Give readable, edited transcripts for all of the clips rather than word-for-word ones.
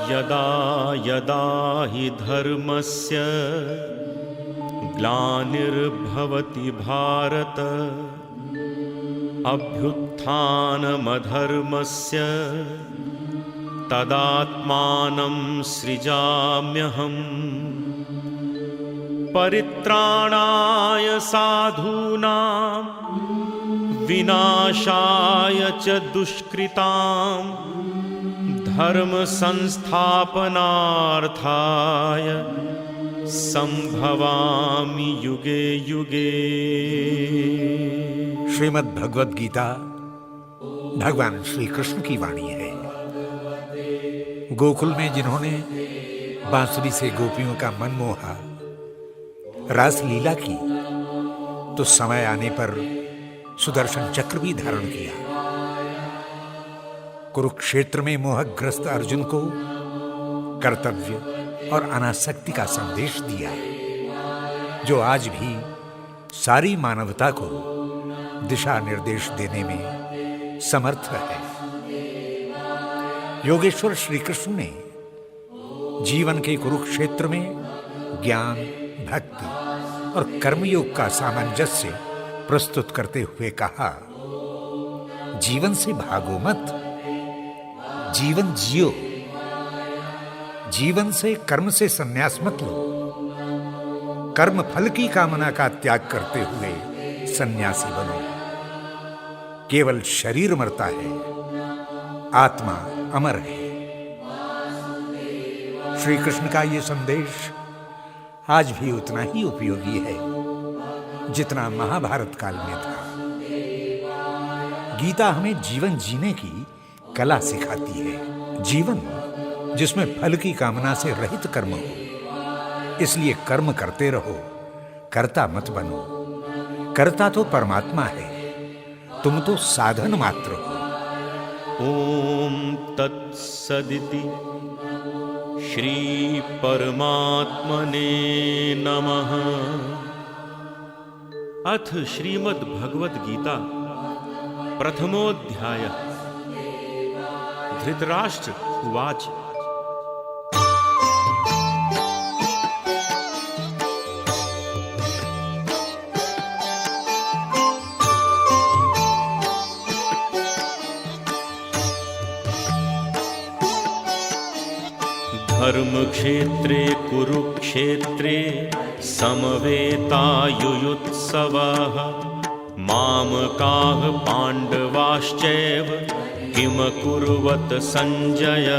यदा यदा हि धर्मस्य ग्लानिर्भवति भारत अभ्युत्थानमधर्मस्य तदात्मानं सृजाम्यहम् परित्राणाय साधूनां विनाशाय च दुष्कृताम् धर्म संस्थापनार्थाय संभवामि युगे युगे। श्रीमद् भगवद गीता भगवान श्री कृष्ण की वाणी है। गोकुल में जिन्होंने बांसुरी से गोपियों का मन मोहा, रास लीला की, तो समय आने पर सुदर्शन चक्र भी धारण किया। कुरुक्षेत्र में मोहग्रस्त अर्जुन को कर्तव्य और अनासक्ति का संदेश दिया, जो आज भी सारी मानवता को दिशा निर्देश देने में समर्थ है। योगेश्वर श्री कृष्ण ने जीवन के कुरुक्षेत्र में ज्ञान, भक्ति और कर्मयोग का सामंजस्य प्रस्तुत करते हुए कहा, जीवन से भागो मत, जीवन जियो। जीवन से कर्म से संन्यास मत लो। कर्म फल की कामना का त्याग करते हुए सन्यासी बनो। केवल शरीर मरता है, आत्मा अमर है। श्री कृष्ण का यह संदेश आज भी उतना ही उपयोगी है जितना महाभारत काल में था। गीता हमें जीवन जीने की कला सिखाती है। जीवन जिसमें फल की कामना से रहित कर्म हो, इसलिए कर्म करते रहो, कर्ता मत बनो। कर्ता तो परमात्मा है, तुम तो साधन मात्र हो। ओम तत्सदिति श्री परमात्मने नमः। अथ श्रीमद् भगवद गीता प्रथमोऽध्यायः। धृतराष्ट्र उवाच धर्मक्षेत्रे कुरुक्षेत्रे समवेतायुयुत्सवः मामकाः पाण्डवाश्चैव किमकुर्वत संजय।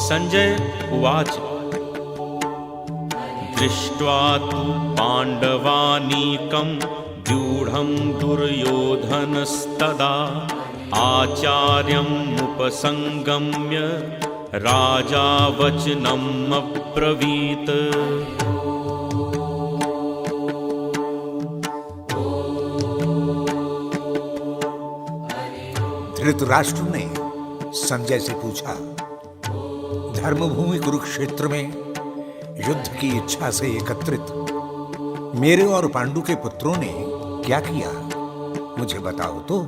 संजय उवाच दृष्ट्वा तु पाण्डवानीकं व्यूढं दुर्योधनस्तदा आचार्यमुपसंगम्य राजा वचनम् अब्रवीत्। धृतराष्ट्र ने संजय से पूछा, धर्मभूमि कुरुक्षेत्र में युद्ध की इच्छा से एकत्रित मेरे और पांडु के पुत्रों ने क्या किया, मुझे बताओ तो।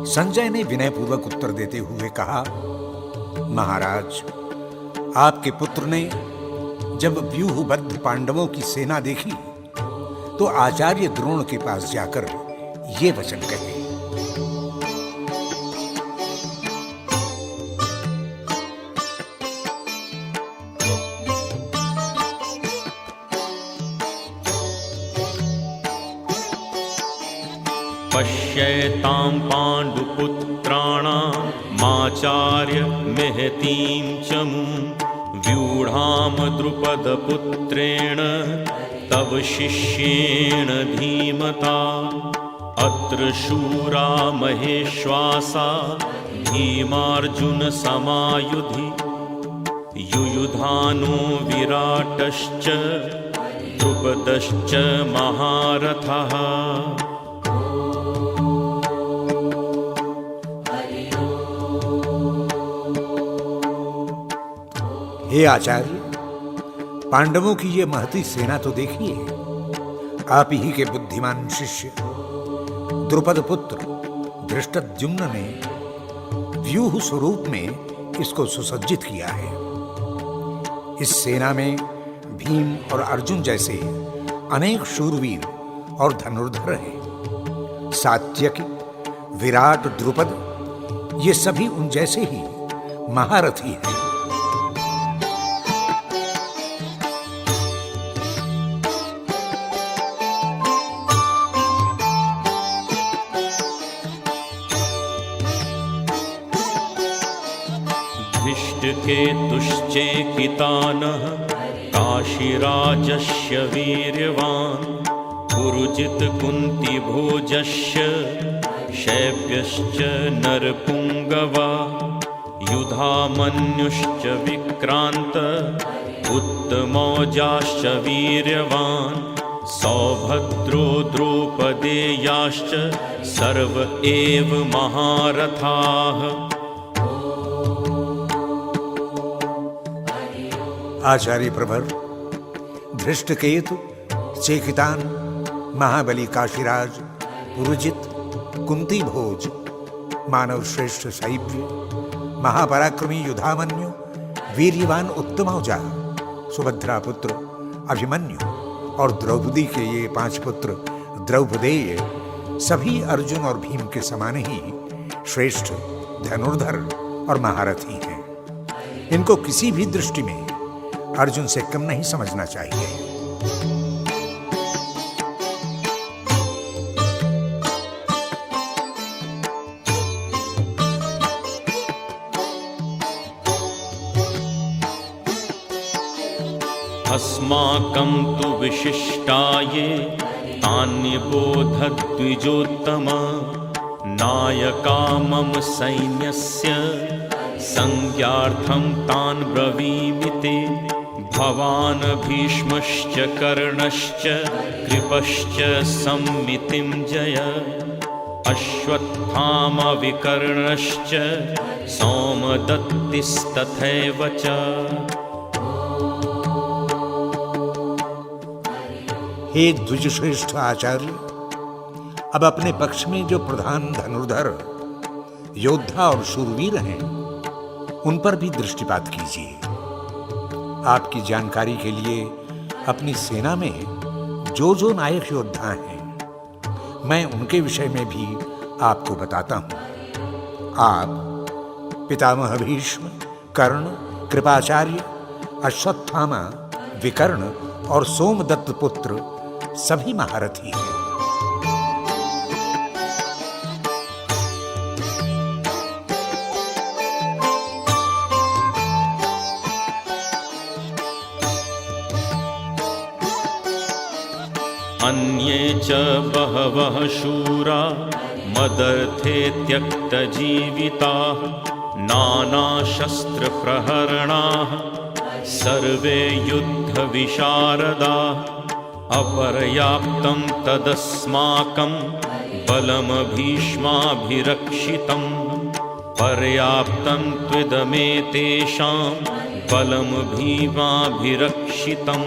संजय ने विनयपूर्वक उत्तर देते हुए कहा, महाराज, आपके पुत्र ने जब व्यूहबद्ध पांडवों की सेना देखी तो आचार्य द्रोण के पास जाकर ये वचन कहे, पश्येतां पाण्डुपुत्राणां माचार्य महतीं चमूं व्यूढां द्रुपदपुत्रेण तव शिष्येण धीमता। अत्र शूरा महेश्वासा भीमार्जुनसमायुधि युयुधानो विराटश्च द्रुपदश्च महारथः। हे आचार्य, पांडवों की ये महती सेना तो देखिए। आप ही के बुद्धिमान शिष्य द्रुपद पुत्र धृष्टद्युम्न ने व्यूह स्वरूप में इसको सुसज्जित किया है। इस सेना में भीम और अर्जुन जैसे अनेक शूरवीर और धनुर्धर हैं। सात्यकी, विराट, द्रुपद ये सभी उन जैसे ही महारथी हैं। धृष्टकेतुश्चेकितानः काशीराजस्य वीर्यवान् पुरुजित कुन्तिभोजस्य शैब्यश्च नरपुङ्गवा युधामन्युश्च विक्रान्त उत्तमौजाश्च वीर्यवान् सौभद्रो द्रौपदेयाश्च सर्व एव महारथाः। आचार्य प्रवर, धृष्टकेतु, चेकितान, महाबली काशीराज, पुरुजित, कुंती भोज, मानव श्रेष्ठ शैब्य, महापराक्रमी युधामन्यु, वीर्यवान उत्तमौजा, सुभद्रा पुत्र अभिमन्यु और द्रौपदी के ये 5 पुत्र द्रौपदेय सभी अर्जुन और भीम के समान ही श्रेष्ठ धनुर्धर और महारथी हैं। इनको किसी भी दृष्टि में अर्जुन से कम नहीं समझना चाहिए। अस्माकं तु विशिष्टाये तान्यबोधद्विजोत्तम नायका मम सैन्यस्य संज्ञार्थं तान् ब्रवीमि ते। भवान् भीष्मश्च कर्णश्च कृपश्च सम्मितिं जय अश्वत्थामा विकर्णश्च सौमदत्तिस्तथैव च। हे द्विजश्रेष्ठ आचार्य, अब अपने पक्ष में जो प्रधान धनुर्धर योद्धा और शूरवीर हैं उन पर भी दृष्टिपात कीजिए। आपकी जानकारी के लिए अपनी सेना में जो जो नायक योद्धा हैं मैं उनके विषय में भी आपको बताता हूं। आप पितामह भीष्म, कर्ण, कृपाचार्य, अश्वत्थामा, विकर्ण और सोमदत्त पुत्र सभी महारथी हैं। अन्ये च बहवः शूरा मदर्थे त्यक्तजीविताः नानाशस्त्रप्रहरणाः सर्वे युद्धविशारदाः। अपर्याप्तं तदस्माकं बलं भीष्माभिरक्षितं पर्याप्तं त्विदमेतेषां बलं भीमाभिरक्षितम्।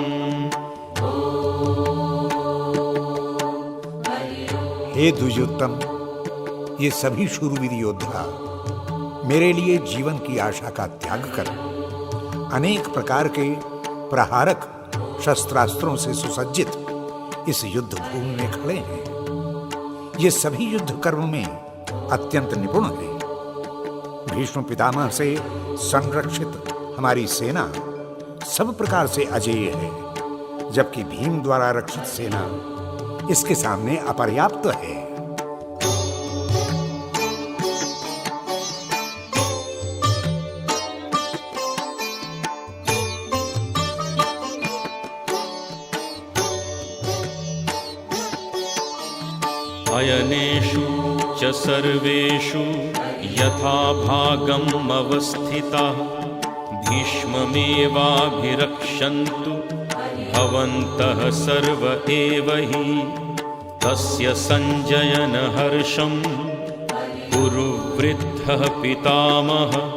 हे द्विजोत्तम, ये सभी शूरवीर योद्धा मेरे लिए जीवन की आशा का त्याग कर अनेक प्रकार के प्रहारक शस्त्रास्त्रों से सुसज्जित इस युद्ध भूमि में खड़े हैं। ये सभी युद्ध कर्म में अत्यंत निपुण हैं। भीष्म पितामह से संरक्षित हमारी सेना सब प्रकार से अजेय है, जबकि भीम द्वारा रक्षित सेना इसके सामने अपर्याप्त है। अयनेषु च सर्वेषु यथा भागम् अवस्थिताः भीष्ममेवाभिरक्षन्तु भवन्तः सर्व एव हि। तस्य सञ्जयन हर्षं कुरुवृद्धः पितामहः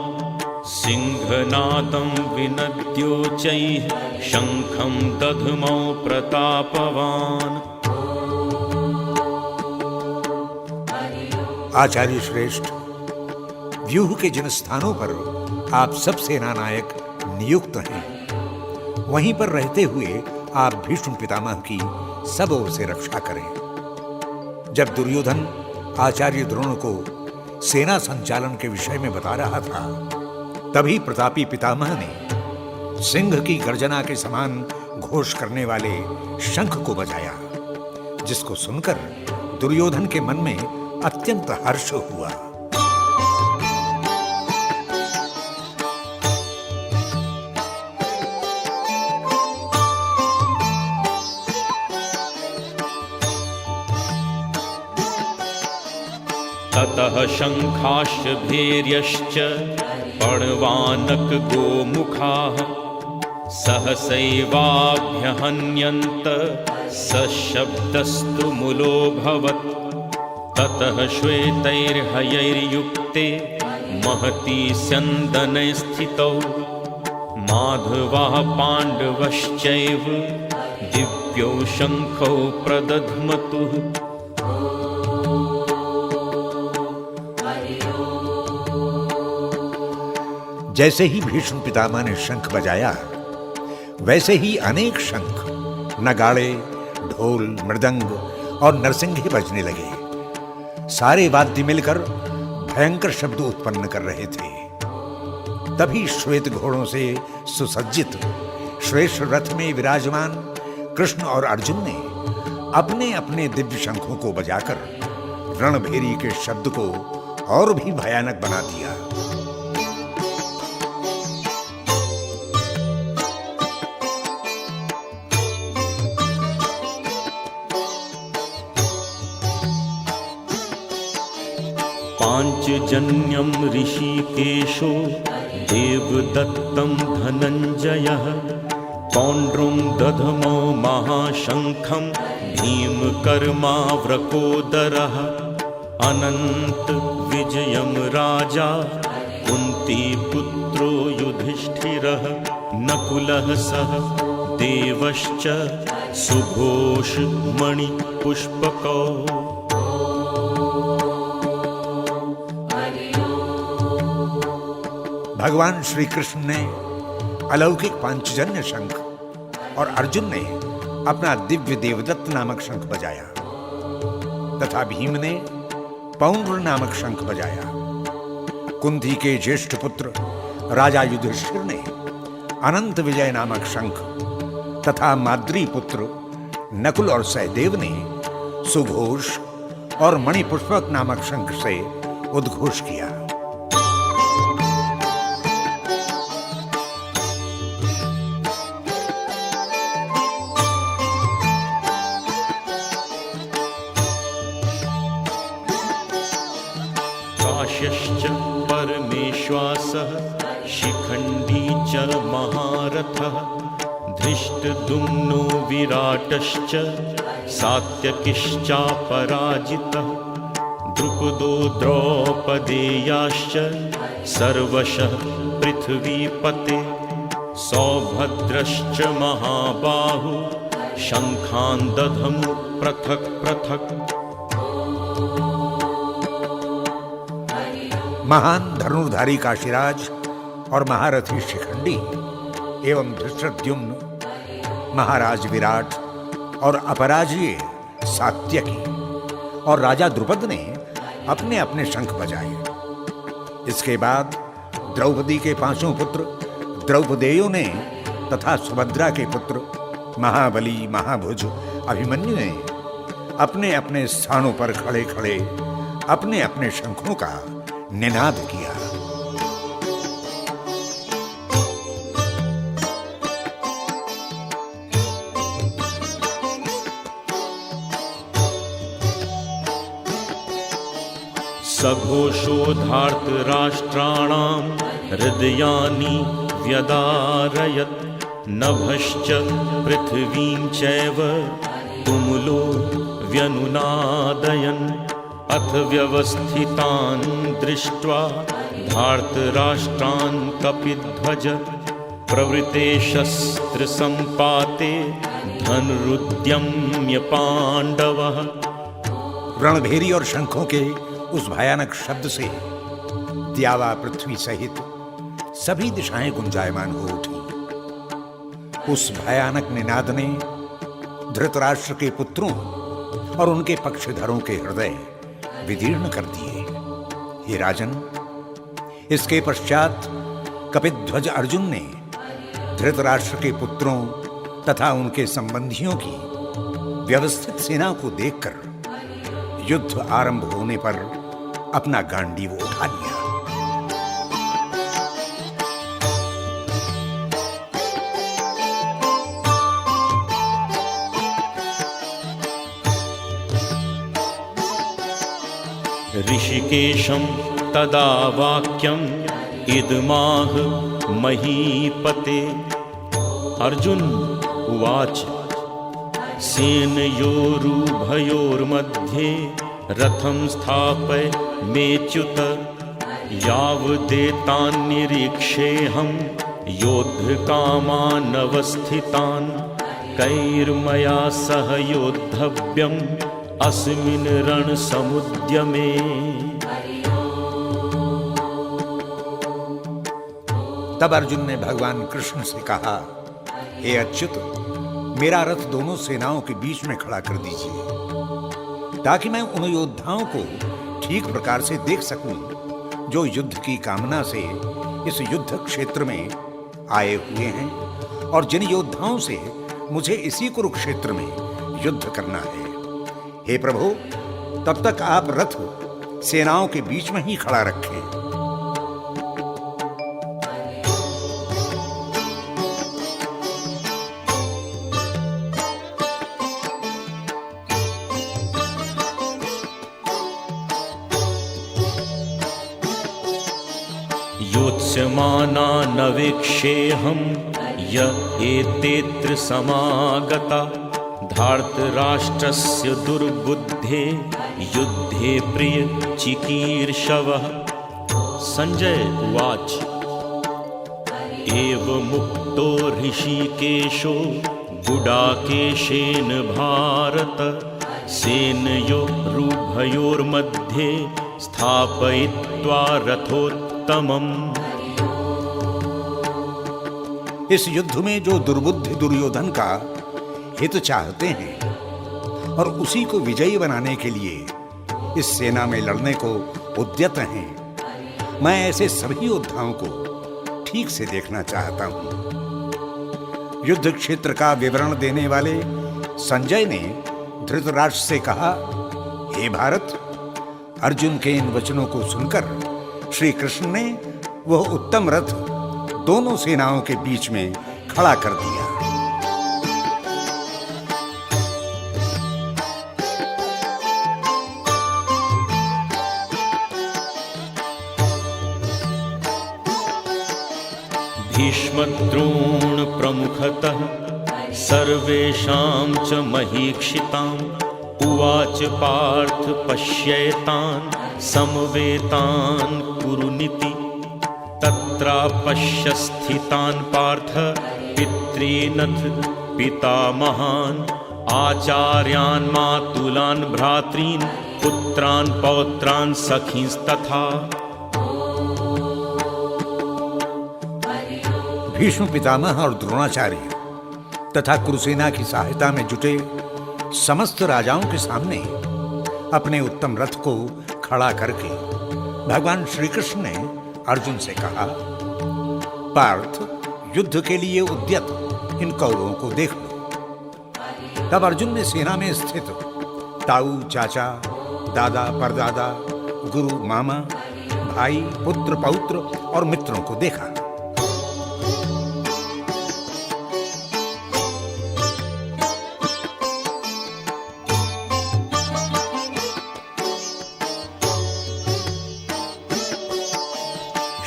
सिंहनादं विनद्योच्चैः शंखं दध्मौ प्रतापवान्। आचार्य श्रेष्ठ, व्यूह के जिन स्थानों पर आप सब सेना नायक नियुक्त हैं, वहीं पर रहते हुए आप भीष्म पितामह की सब ओर से रक्षा करें। जब दुर्योधन आचार्य द्रोण को सेना संचालन के विषय में बता रहा था, तभी प्रतापी पितामह ने सिंह की गर्जना के समान घोष करने वाले शंख को बजाया, जिसको सुनकर दुर्योधन के मन में अत्यंत हर्ष हुआ। ततः शंखाश्च भैर्यश्च पणवानक गोमुखाः सहसैवाभ्यहन्यन्त सशब्दस्तु मुलोऽभवत्। ततः श्वेतैर्हयैर्युक्ते महती स्यन्दने स्थितौ माधवाः पाण्डवश्चैव दिव्यौ शंखौ प्रदध्मतुः। जैसे ही भीष्म पितामह ने शंख बजाया, वैसे ही अनेक शंख, नगाड़े, ढोल, मृदंग और नरसिंघे बजने लगे। सारे वाद्य मिलकर भयंकर शब्द उत्पन्न कर रहे थे। तभी श्वेत घोड़ों से सुसज्जित श्रेष्ठ रथ में विराजमान कृष्ण और अर्जुन ने अपने अपने दिव्य शंखों को बजाकर रणभेरी के शब्द को और भी भयानक बना दिया। पांचजन्यं ऋषिकेशो देवदत्तं धनञ्जयः पौण्ड्रं दधमो महाशंखं भीमकर्माव्रकोदरः। अनंत विजयं राजा कुन्तीपुत्रो युधिष्ठिरः नकुलः सह देवश्च सुघोष मणिपुष्पकौ। भगवान श्री कृष्ण ने अलौकिक पांचजन्य शंख और अर्जुन ने अपना दिव्य देवदत्त नामक शंख बजाया तथा भीम ने पौंड्र नामक शंख बजाया। कुंती के ज्येष्ठ पुत्र राजा युधिष्ठिर ने अनंत विजय नामक शंख तथा माद्री पुत्र नकुल और सहदेव ने सुघोष और मणिपुष्पक नामक शंख से उद्घोष किया। काश्यश्च परमेश्वासः शिखण्डी च महारथः धृष्टद्युम्नो विराटश्च सात्यकिश्चापराजितः द्रुपदो द्रौपदेयाश्च सर्वशः पृथ्वीपते सौभद्रश्च महाबाहु शंखान् दधमु पृथक् पृथक्। महान धनुर्धारी काशीराज और महारथी शिखंडी एवं धृष्टद्युम्न, महाराज विराट और अपराजिय सात्यकी और राजा द्रुपद ने अपने अपने शंख बजाए। इसके बाद द्रौपदी के 5 पुत्र द्रौपदेयों ने तथा सुभद्रा के पुत्र महाबली, महाभुज, अभिमन्यु ने अपने अपने स्थानों पर खड़े खड़े अपने अपने शंखों का निनाद किया। सघोषोधार्तराष्ट्राणां हृदयानि व्यदारयत् नभश्च पृथिवीं चैव तुमुलो व्यनुनादयन् अथ व्यवस्थितान् दृष्ट्वा धार्तराष्ट्रान् कपिध्वज प्रवृते शस्त्रसम्पाते धनुरुद्यम्य पाण्डवः। रणभेरी और शंखों के उस भयानक शब्द से द्यावा पृथ्वी सहित सभी दिशाएं गुंजायमान हो उठी। उस भयानक निनाद ने धृतराष्ट्र के पुत्रों और उनके पक्षधरों के हृदय विदीर्ण कर दिए। हे राजन, इसके पश्चात कपिध्वज अर्जुन ने धृतराष्ट्र के पुत्रों तथा उनके संबंधियों की व्यवस्थित सेना को देखकर युद्ध आरंभ होने पर अपना गांडीव उठा लिया। ऋषिकेशं तदा वाक्यम् इदमाह महीपते। अर्जुन उवाच सेनयोरुभयोर्मध्ये रथं स्थापय मेच्युत यावदेतान्निरीक्षेऽहं योद्धकामानवस्थितान् कैर्मया सह योद्धव्यम् अस्मिन् रणसमुद्यमे। तब अर्जुन ने भगवान कृष्ण से कहा, हे अच्युत, मेरा रथ दोनों सेनाओं के बीच में खड़ा कर दीजिए ताकि मैं उन योद्धाओं को ठीक प्रकार से देख सकूं जो युद्ध की कामना से इस युद्ध क्षेत्र में आए हुए हैं और जिन योद्धाओं से मुझे इसी कुरुक्षेत्र में युद्ध करना है। हे प्रभु, तब तक आप रथ सेनाओं के बीच में ही खड़ा रखें। योत्स्यमाना नवेक्षेऽहं य एतेऽत्र समागता धार्तराष्ट्रस्य दुर्बुद्धे युद्धे प्रिय चिकीर्षवः। संजय उवाच एवमुक्तो ऋषिकेशो गुडाकेशेन भारत सेनयोरुभयोर्मध्ये स्थापयित्वा रथोत्तमम्। इस युद्ध में जो दुर्बुद्ध दुर्योधन का हित चाहते हैं और उसी को विजयी बनाने के लिए इस सेना में लड़ने को उद्यत हैं, मैं ऐसे सभी योद्धाओं को ठीक से देखना चाहता हूं। युद्ध क्षेत्र का विवरण देने वाले संजय ने धृतराष्ट्र से कहा, हे भारत, अर्जुन के इन वचनों को सुनकर श्री कृष्ण ने वह उत्तम रथ दोनों सेनाओं के बीच में खड़ा कर दिया। भीष्मद्रोण प्रमुखतः सर्वेषां च महीक्षिताम् उवाच पार्थ पश्येतान् समवेतान् कुरुनिति। तत्रापश्य स्थितान् पार्थ पितॄनथ पितामहान् आचार्यान् मातुलान् भ्रातॄन् पुत्रान् पौत्रान् सखींस्तथा। भीष्म पितामह और द्रोणाचार्य तथा कुरुसेना की सहायता में जुटे समस्त राजाओं के सामने अपने उत्तम रथ को खड़ा करके भगवान श्री कृष्ण ने अर्जुन से कहा, पार्थ, युद्ध के लिए उद्यत इन कौरवों को देख लो। तब अर्जुन ने सेना में स्थित ताऊ, चाचा, दादा, परदादा, गुरु, मामा, भाई, पुत्र, पौत्र और मित्रों को देखा।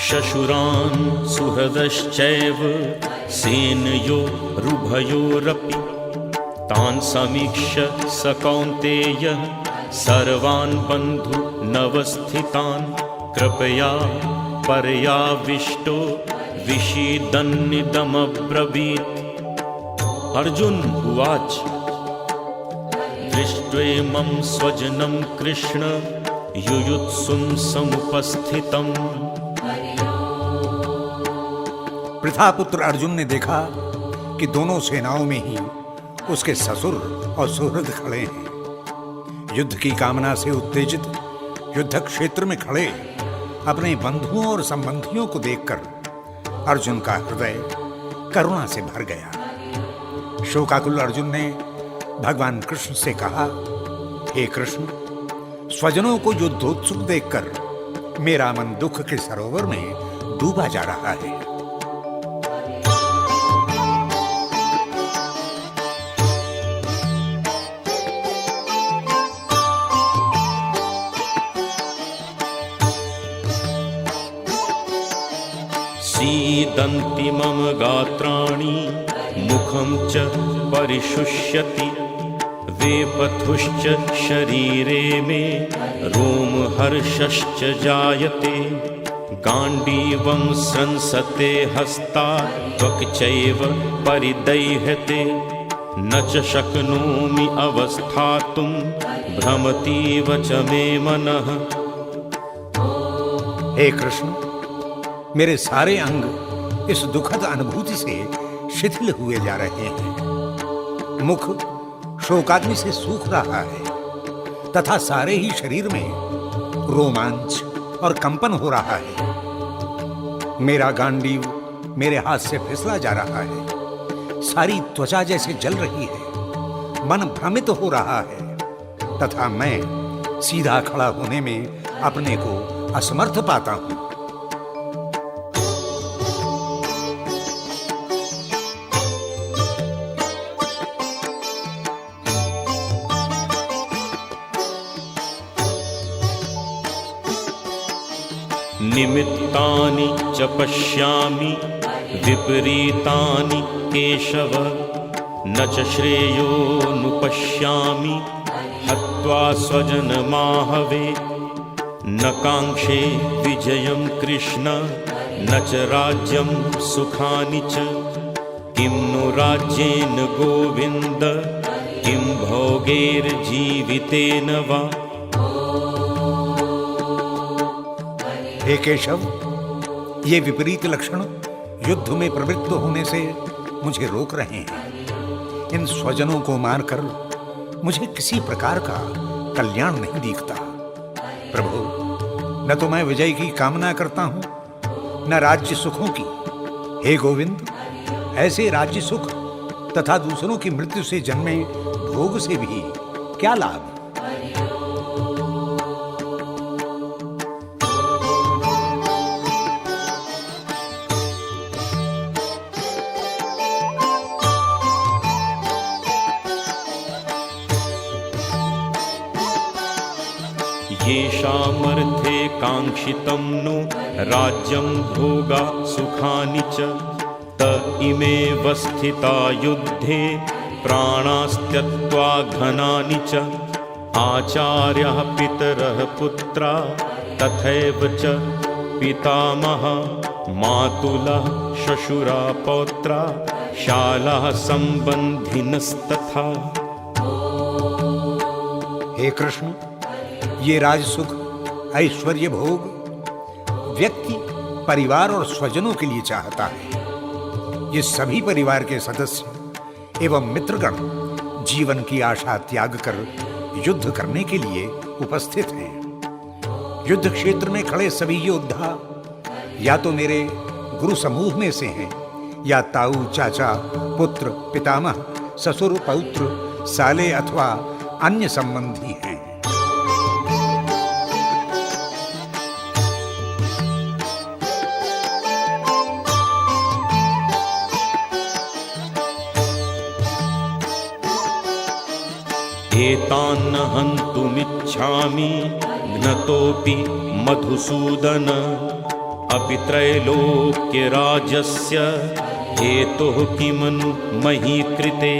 शशुरान् सुहृदश्चैव सेनयो रुभयोरपि तान् समीक्ष्य स कौन्तेयः सर्वान् बन्धुनवस्थितान् कृपया पर्याविष्टो विषीदन्निदमब्रवीत्। अर्जुन उवाच, दृष्ट्वेमं स्वजनं कृष्ण युयुत्सुं समुपस्थितम्। प्रथापुत्र अर्जुन ने देखा कि दोनों सेनाओं में ही उसके ससुर और सुहृद खड़े हैं। युद्ध की कामना से उत्तेजित युद्ध क्षेत्र में खड़े अपने बंधुओं और संबंधियों को देखकर अर्जुन का हृदय करुणा से भर गया। शोकाकुल अर्जुन ने भगवान कृष्ण से कहा, हे कृष्ण, स्वजनों को युद्धोत्सुक देखकर मेरा मन दुख के सरोवर में डूबा जा रहा है। सीदन्ति मम गात्राणि मुखं च परिशुष्यति वेपथुश्च शरीरे मे रोमहर्षश्च जायते गाण्डीवं स्रंसते हस्तात् त्वक् चैव परिदह्यते न च शक्नोमि अवस्थातुं भ्रमतीव च मे मनः। हे कृष्ण, मेरे सारे अंग इस दुखद अनुभूति से शिथिल हुए जा रहे हैं। मुख शोकाग्नि से सूख रहा है तथा सारे ही शरीर में रोमांच और कंपन हो रहा है। मेरा गांडीव मेरे हाथ से फिसला जा रहा है, सारी त्वचा जैसे जल रही है, मन भ्रमित हो रहा है तथा मैं सीधा खड़ा होने में अपने को असमर्थ पाता हूं। निमित्तानि च पश्यामि विपरीतानि केशव न च श्रेयोनुपश्यामि हत्वा स्वजनमाहवे न काङ्क्षे विजयं कृष्ण न च राज्यं सुखानि च किं नु राज्येन गोविन्द किं भोगैर्जीवितेन वा। हे केशव, ये विपरीत लक्षण युद्ध में प्रवृत्त होने से मुझे रोक रहे हैं। इन स्वजनों को मारकर मुझे किसी प्रकार का कल्याण नहीं दिखता। प्रभु, न तो मैं विजय की कामना करता हूं न राज्य सुखों की। हे गोविंद, ऐसे राज्य सुख तथा दूसरों की मृत्यु से जन्मे भोग से भी क्या लाभ। येषामर्थे काङ्क्षितं नु राज्यं भोगा सुखानि च त इमेव स्थिता युद्धे प्राणास्त्यक्त्वा घनानि च आचार्यः पितरः पुत्रा तथैव च पितामहः मातुलः श्वशुरा पौत्रा शालाः संबंधिनस्तथा। हे कृष्ण, ये राजसुख, ऐश्वर्य भोग व्यक्ति परिवार और स्वजनों के लिए चाहता है। ये सभी परिवार के सदस्य एवं मित्रगण जीवन की आशा त्याग कर युद्ध करने के लिए उपस्थित हैं। युद्ध क्षेत्र में खड़े सभी योद्धा या तो मेरे गुरु समूह में से हैं या ताऊ, चाचा, पुत्र, पितामह, ससुर, पौत्र, साले अथवा अन्य संबंधी हैं। एतान्न हन्तुमिच्छामि घ्नतोऽपि मधुसूदन अपि त्रैलोक्यराजस्य हेतुः किमनु मही कृते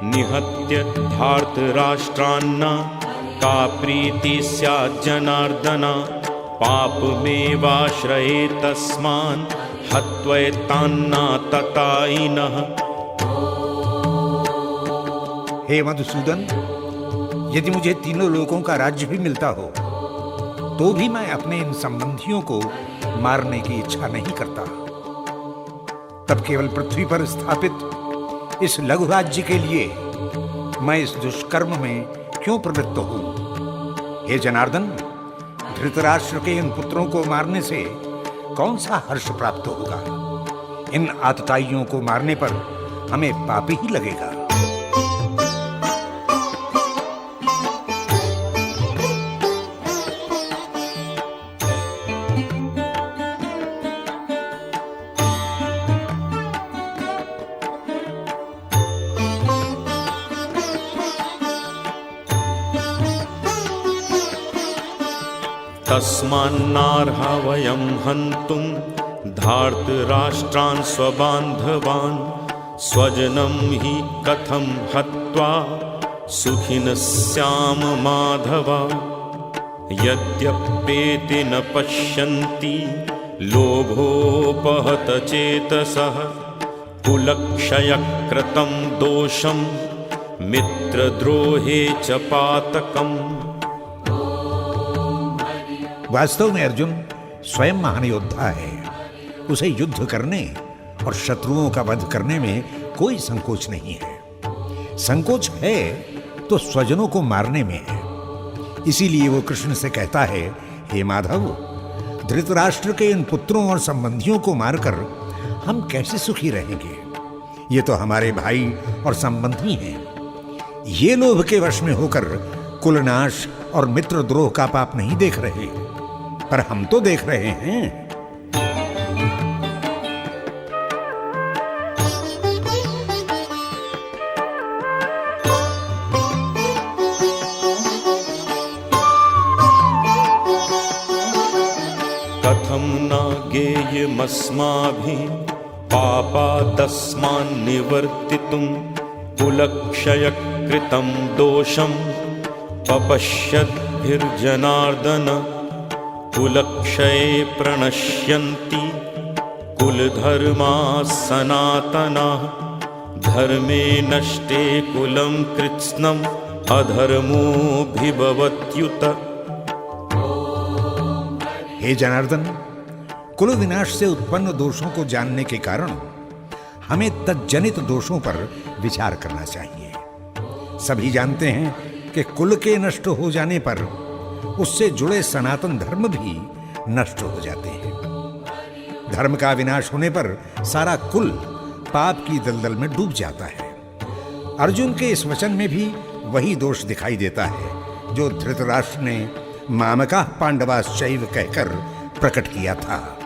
निहत्य धार्तराष्ट्रान्न का प्रीति स्यात् जनार्दन पापमेवाश्रये तस्मान् हत्वैतान्ना ततायिनः। हे मधुसूदन, यदि मुझे तीनों लोकों का राज्य भी मिलता हो तो भी मैं अपने इन संबंधियों को मारने की इच्छा नहीं करता। तब केवल पृथ्वी पर स्थापित इस लघु राज्य के लिए मैं इस दुष्कर्म में क्यों प्रवृत्त हूं? हे जनार्दन, धृतराष्ट्र के इन पुत्रों को मारने से कौन सा हर्ष प्राप्त होगा? इन आतताइयों को मारने पर हमें पाप ही लगेगा। तस्मान्नार्हा वयं हन्तुं धार्तराष्ट्रान् स्वबान्धवान् स्वजनं हि कथं हत्वा सुखिनः स्याम माधव। यद्यप्येते न पश्यन्ति लोभोपहत चेतसः कुलक्षयकृतं दोषं मित्रद्रोहे च पातकम्। वास्तव में अर्जुन स्वयं महान योद्धा है। उसे युद्ध करने और शत्रुओं का वध करने में कोई संकोच नहीं है। संकोच है तो स्वजनों को मारने में है। इसीलिए वो कृष्ण से कहता है, हे माधव, धृतराष्ट्र के इन पुत्रों और संबंधियों को मारकर हम कैसे सुखी रहेंगे? ये तो हमारे भाई और संबंधी हैं। ये लोभ के वश में होकर कुलनाश और मित्रद्रोह का पाप नहीं देख रहे, पर हम तो देख रहे हैं। कथं न गेयमस्माभिः पापादस्मान् निवर्तितुं कुलक्षयकृतं दोषं पपश्यद्भिर्जनार्दन। कुलक्षये प्रणश्यन्ति कुलधर्माः सनातनाः धर्मे नष्टे कुलं कृत्स्नम् अधर्मोऽभिभवत्युत। हे जनार्दन, कुल विनाश से उत्पन्न दोषों को जानने के कारण हमें तज्जनित दोषों पर विचार करना चाहिए। सभी जानते हैं कि कुल के नष्ट हो जाने पर उससे जुड़े सनातन धर्म भी नष्ट हो जाते हैं। धर्म का विनाश होने पर सारा कुल पाप की दलदल में डूब जाता है। अर्जुन के इस वचन में भी वही दोष दिखाई देता है जो धृतराष्ट्र ने मामकाः पांडवाश्चैव कहकर प्रकट किया था।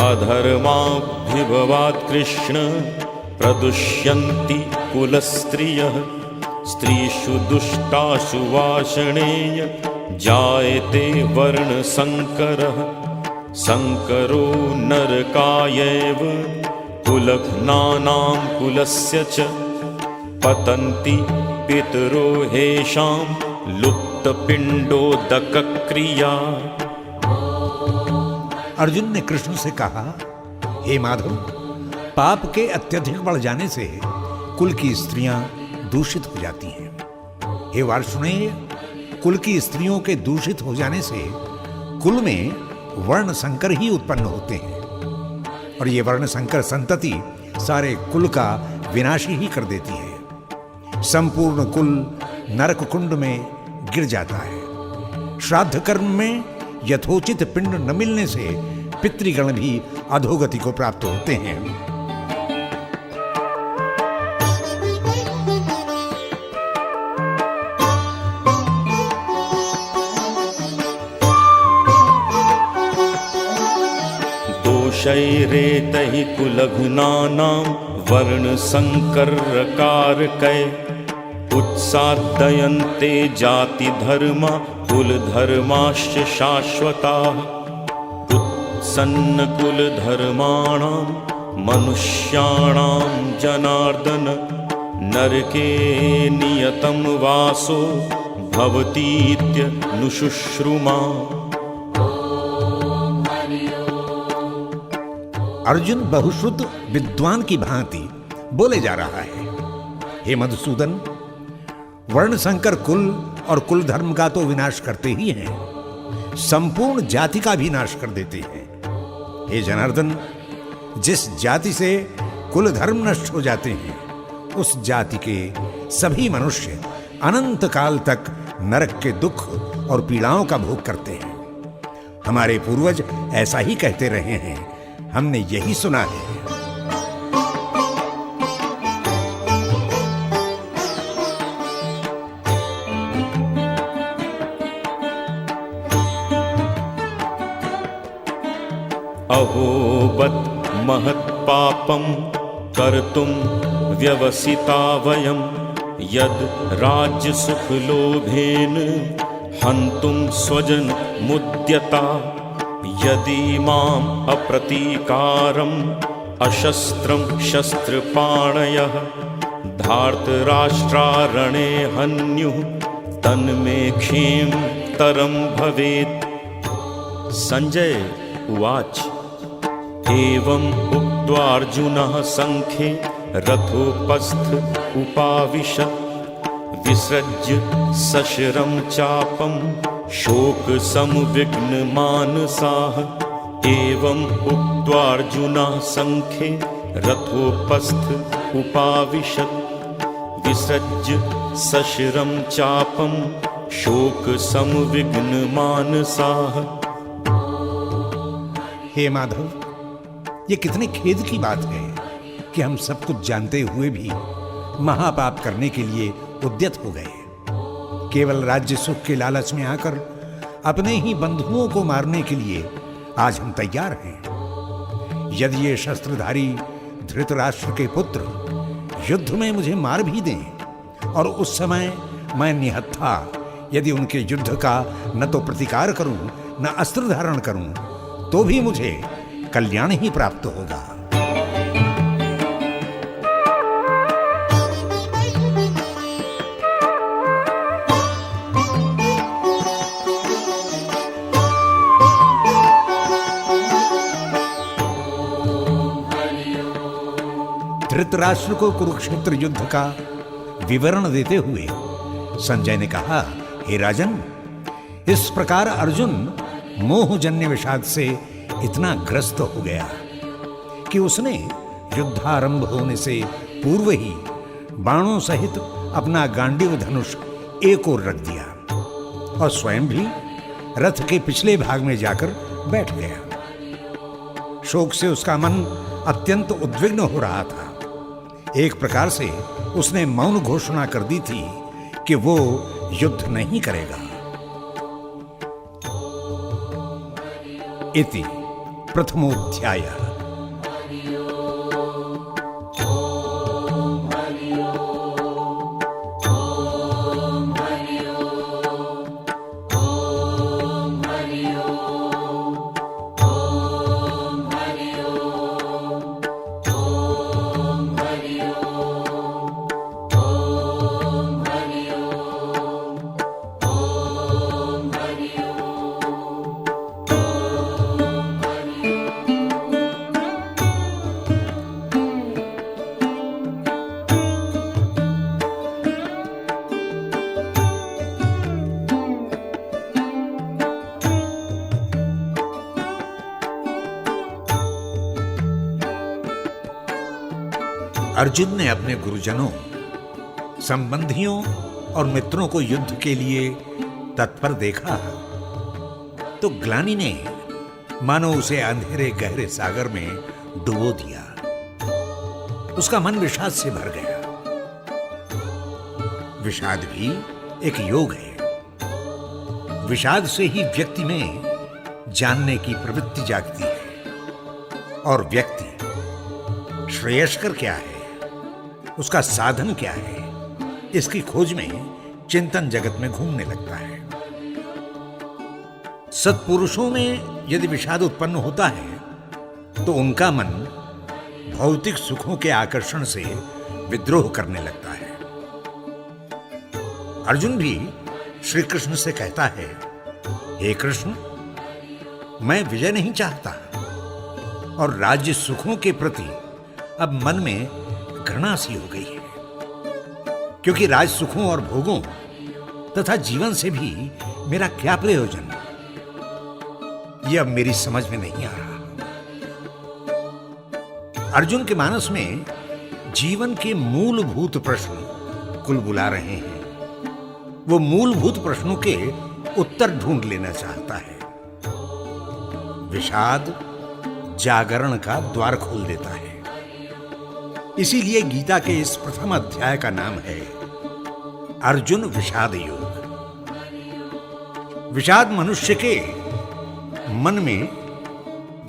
अधर्माभिभवात् कृष्ण प्रदुष्यन्ति कुलस्त्रियः स्त्रीषु दुष्टासु वाषणेय जायते वर्णसंकरः। संकरो नरकायैव कुलघ्नानां कुलस्य च पतन्ति पितरो हेषां लुप्तपिण्डोदकक्रिया। अर्जुन ने कृष्ण से कहा, हे माधव, पाप के अत्यधिक बढ़ जाने से कुल की स्त्रियां दूषित हो जाती हैं। हे वार्ष्णेय, कुल की स्त्रियों के दूषित हो जाने से कुल में वर्ण संकर ही उत्पन्न होते हैं और ये वर्ण संकर संतति सारे कुल का विनाश ही कर देती है। संपूर्ण कुल नरक कुंड में गिर जाता है। श्राद्ध कर्म में यथोचित पिंड न मिलने से पितृगण भी अधोगति को प्राप्त होते हैं। दोषैरेतैः कुलघ्नानां वर्णसंकरकारकै उत्सादयन्ते जातिधर्मा कुलधर्माश्च शाश्वताः। उत्सन्नकुलधर्माणां मनुष्याणां जनार्दन नरके नियतं वासो भवतीत्यनुशुश्रुमा। अर्जुन बहुश्रुत विद्वान की भांति बोले जा रहा है। हे मधुसूदन, वर्ण संकर कुल और कुल धर्म का तो विनाश करते ही हैं, संपूर्ण जाति का भी नाश कर देते हैं। हे जनार्दन, जिस जाति से कुल धर्म नष्ट हो जाते हैं उस जाति के सभी मनुष्य अनंत काल तक नरक के दुख और पीड़ाओं का भोग करते हैं। हमारे पूर्वज ऐसा ही कहते रहे हैं, हमने यही सुना है। अहोबत महत्पापं कर्तुं व्यवसिता वयं यद राज्यसुखलोभेन हन्तुं स्वजन मुद्यता। यदि माम् अप्रतीकारम् अशस्त्रं शस्त्रपाणयः धार्तराष्ट्रारणे हन्युः तन्मे क्षेमतरं भवेत्। संजय उवाच एवम् उक्त्वार्जुनः सङ्ख्ये रथोपस्थ उपाविशत् विसृज्य सशरं चापं शोकसंविघ्नमानसाः। एवम् उक्त्वार्जुनः सङ्ख्ये रथोपस्थ उपाविशत् विसृज्य सशरं चापं शोकसंविघ्नमानसाः। हे माधव, ये कितने खेद की बात है कि हम सब कुछ जानते हुए भी महापाप करने के लिए उद्यत हो गए। केवल राज्य सुख के लालच में आकर अपने ही बंधुओं को मारने के लिए आज हम तैयार हैं। यदि ये शस्त्रधारी धृतराष्ट्र के पुत्र युद्ध में मुझे मार भी दें और उस समय मैं निहत्था यदि उनके युद्ध का न तो प्रतिकार करूं न अस्त्र धारण करूं तो भी मुझे कल्याण ही प्राप्त होगा। धृतराष्ट्र को कुरुक्षेत्र युद्ध का विवरण देते हुए संजय ने कहा, हे राजन, इस प्रकार अर्जुन मोहजन्य विषाद से इतना ग्रस्त हो गया कि उसने युद्धारंभ होने से पूर्व ही बाणों सहित अपना गांडीव धनुष एक ओर रख दिया और स्वयं भी रथ के पिछले भाग में जाकर बैठ गया। शोक से उसका मन अत्यंत उद्विग्न हो रहा था। एक प्रकार से उसने मौन घोषणा कर दी थी कि वो युद्ध नहीं करेगा। इति प्रथमोध्यायः। अर्जुन ने अपने गुरुजनों, संबंधियों और मित्रों को युद्ध के लिए तत्पर देखा तो ग्लानि ने मानो उसे अंधेरे गहरे सागर में डुबो दिया। उसका मन विषाद से भर गया। विषाद भी एक योग है। विषाद से ही व्यक्ति में जानने की प्रवृत्ति जागती है और व्यक्ति श्रेयस्कर क्या है, उसका साधन क्या है, इसकी खोज में चिंतन जगत में घूमने लगता है। सत्पुरुषों में यदि विषाद उत्पन्न होता है तो उनका मन भौतिक सुखों के आकर्षण से विद्रोह करने लगता है। अर्जुन भी श्री कृष्ण से कहता है, हे कृष्ण, मैं विजय नहीं चाहता और राज्य सुखों के प्रति अब मन में घृणा सी हो गई है, क्योंकि राज सुखों और भोगों तथा जीवन से भी मेरा क्या प्रयोजन, यह अब मेरी समझ में नहीं आ रहा। अर्जुन के मानस में जीवन के मूलभूत प्रश्न कुलबुला रहे हैं। वो मूलभूत प्रश्नों के उत्तर ढूंढ लेना चाहता है। विषाद जागरण का द्वार खोल देता है। इसीलिए गीता के इस प्रथम अध्याय का नाम है अर्जुन विषाद योग। विषाद मनुष्य के मन में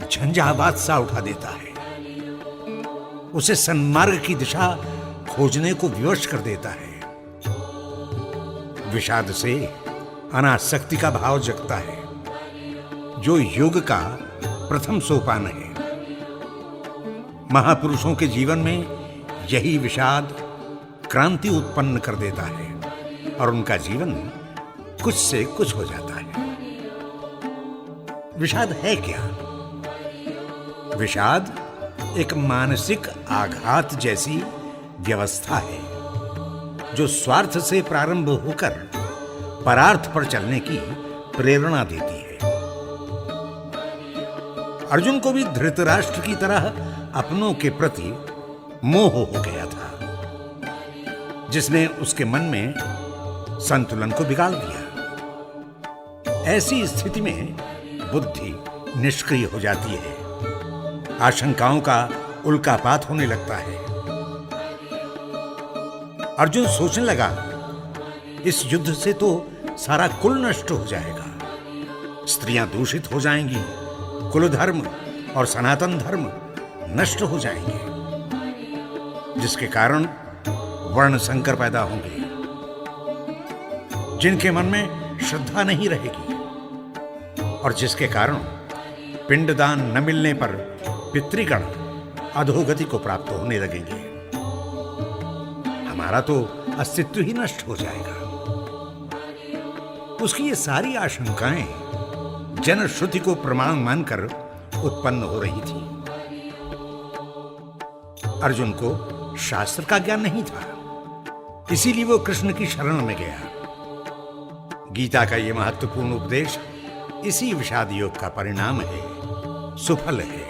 झंझावात सा उठा देता है, उसे सन्मार्ग की दिशा खोजने को विवश कर देता है। विषाद से अनासक्ति का भाव जगता है, जो योग का प्रथम सोपान है। महापुरुषों के जीवन में यही विषाद क्रांति उत्पन्न कर देता है और उनका जीवन कुछ से कुछ हो जाता है। विषाद है क्या? विषाद एक मानसिक आघात जैसी व्यवस्था है जो स्वार्थ से प्रारंभ होकर परार्थ पर चलने की प्रेरणा देती है। अर्जुन को भी धृतराष्ट्र की तरह अपनों के प्रति मोह हो गया था, जिसने उसके मन में संतुलन को बिगाड़ दिया। ऐसी स्थिति में बुद्धि निष्क्रिय हो जाती है, आशंकाओं का उल्कापात होने लगता है। अर्जुन सोचने लगा, इस युद्ध से तो सारा कुल नष्ट हो जाएगा, स्त्रियां दूषित हो जाएंगी, कुल धर्म और सनातन धर्म नष्ट हो जाएंगे, जिसके कारण वर्ण संकर पैदा होंगे, जिनके मन में श्रद्धा नहीं रहेगी और जिसके कारण पिंडदान न मिलने पर पितृगण अधोगति को प्राप्त होने लगेंगे। हमारा तो अस्तित्व ही नष्ट हो जाएगा। उसकी ये सारी आशंकाएं जनश्रुति को प्रमाण मानकर उत्पन्न हो रही थी। अर्जुन को शास्त्र का ज्ञान नहीं था, इसीलिए वो कृष्ण की शरण में गया। गीता का यह महत्वपूर्ण उपदेश इसी विषाद योग का परिणाम है, सुफल है।